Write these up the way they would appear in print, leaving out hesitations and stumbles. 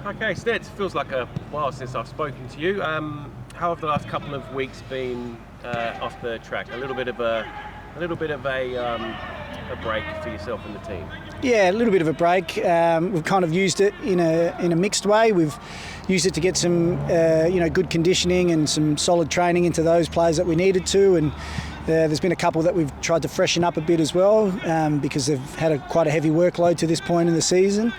Okay, Stets, it feels like a while since I've spoken to you. How have the last couple of weeks been off the track? A little bit of a break for yourself and the team. Yeah, a little bit of a break. We've kind of used it in a mixed way. We've used it to get some good conditioning and some solid training into those players that we needed to, and there's been a couple that we've tried to freshen up a bit as well because they've had quite a heavy workload to this point in the season.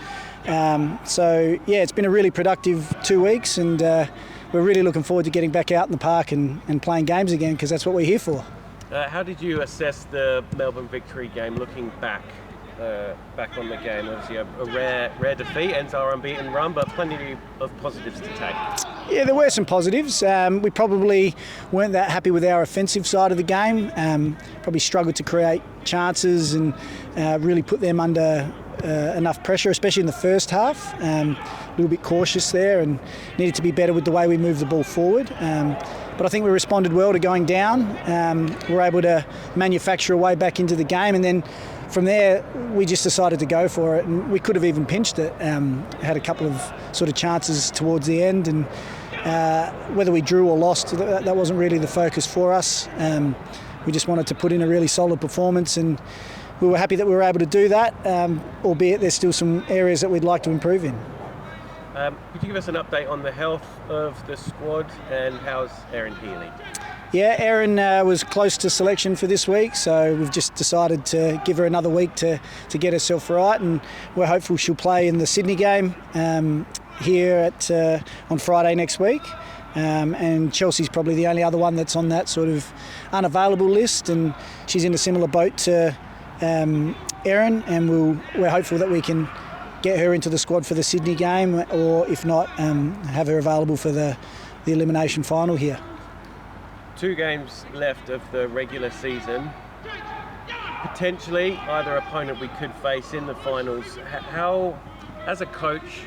It's been a really productive 2 weeks, and we're really looking forward to getting back out in the park and playing games again, because that's what we're here for. How did you assess the Melbourne victory game looking back on the game? Obviously a rare defeat, ends our unbeaten run, but plenty of positives to take. Yeah, there were some positives. We probably weren't that happy with our offensive side of the game. Probably struggled to create chances and really put them under enough pressure, especially in the first half. A little bit cautious there and needed to be better with the way we moved the ball forward. But I think we responded well to going down. We were able to manufacture a way back into the game, and then from there we just decided to go for it, and we could have even pinched it. Had a couple of sort of chances towards the end, and whether we drew or lost, that wasn't really the focus for us. We just wanted to put in a really solid performance, and we were happy that we were able to do that, albeit there's still some areas that we'd like to improve in. Could you give us an update on the health of the squad, and how's Erin Healy? Yeah, Erin was close to selection for this week, so we've just decided to give her another week to get herself right, and we're hopeful she'll play in the Sydney game here on Friday next week. And Chelsea's probably the only other one that's on that sort of unavailable list, and she's in a similar boat to Erin, and we're hopeful that we can get her into the squad for the Sydney game, or if not, have her available for the elimination final here. 2 games left of the regular season. Potentially either opponent we could face in the finals. How, as a coach,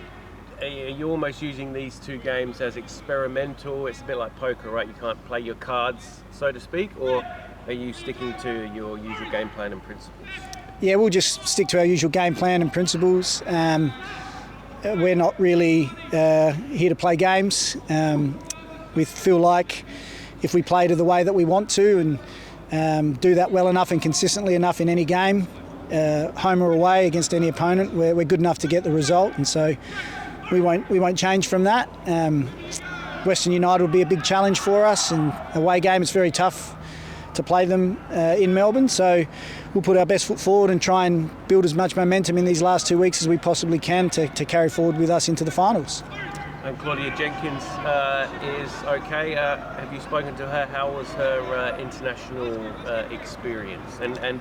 are you almost using these 2 games as experimental? It's a bit like poker, right? You can't play your cards, so to speak, or are you sticking to your usual game plan and principles? Yeah, we'll just stick to our usual game plan and principles. We're not really here to play games. We feel like if we play to the way that we want to and do that well enough and consistently enough in any game, home or away against any opponent, we're good enough to get the result, and so we won't change from that. Western United will be a big challenge for us, and away game is very tough to play them in Melbourne, so we'll put our best foot forward and try and build as much momentum in these last 2 weeks as we possibly can to carry forward with us into the finals. And Claudia Jenkins is okay. Have you spoken to her? How was her international experience, and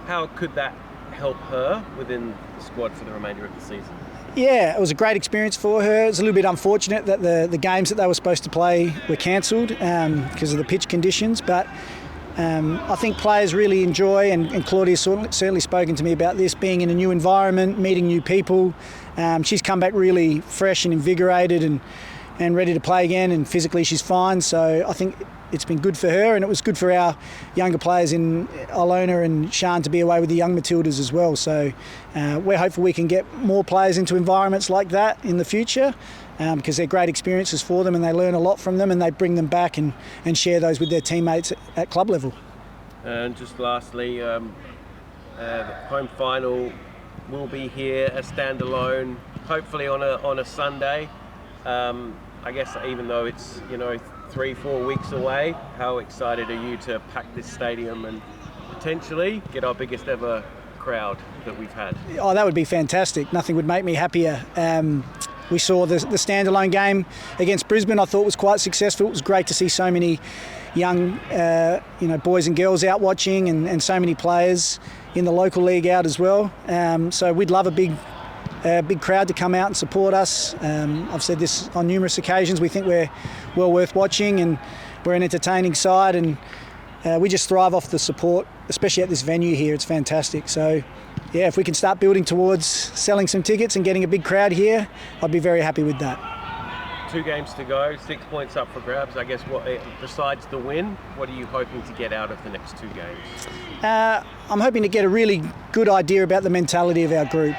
how could that help her within the squad for the remainder of the season? Yeah, it was a great experience for her. It's a little bit unfortunate that the games that they were supposed to play were cancelled because of the pitch conditions, but I think players really enjoy, and Claudia's certainly spoken to me about this, being in a new environment, meeting new people. She's come back really fresh and invigorated and ready to play again, and physically she's fine, so I think it's been good for her, and it was good for our younger players in Ilona and Sian to be away with the young Matildas as well. So we're hopeful we can get more players into environments like that in the future, because they're great experiences for them, and they learn a lot from them, and they bring them back and share those with their teammates at club level. And just lastly, the home final will be here, a standalone, hopefully on a Sunday. I guess even though it's 3-4 weeks away, how excited are you to pack this stadium and potentially get our biggest ever crowd that we've had? Oh, that would be fantastic. Nothing would make me happier. We saw the standalone game against Brisbane. I thought was quite successful. It was great to see so many young boys and girls out watching, and so many players in the local league out as well. So we'd love a big crowd to come out and support us. I've said this on numerous occasions. We think we're well worth watching, and we're an entertaining side, and we just thrive off the support, especially at this venue here. It's fantastic. So yeah, if we can start building towards selling some tickets and getting a big crowd here, I'd be very happy with that. 2 games to go, 6 points up for grabs. I guess besides the win, what are you hoping to get out of the next 2 games? I'm hoping to get a really good idea about the mentality of our group.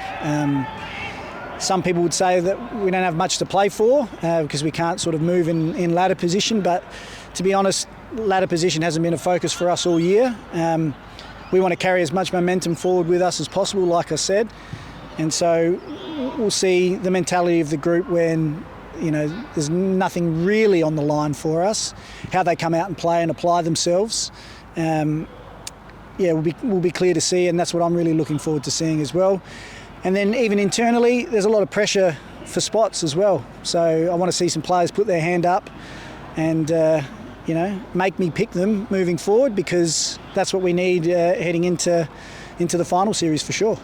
Some people would say that we don't have much to play for because we can't sort of move in ladder position, but to be honest, ladder position hasn't been a focus for us all year. We want to carry as much momentum forward with us as possible, like I said, and so we'll see the mentality of the group when, you know, there's nothing really on the line for us, how they come out and play and apply themselves. Will be clear to see, and that's what I'm really looking forward to seeing as well. And then even internally, there's a lot of pressure for spots as well. So I want to see some players put their hand up and, make me pick them moving forward, because that's what we need heading into the final series for sure.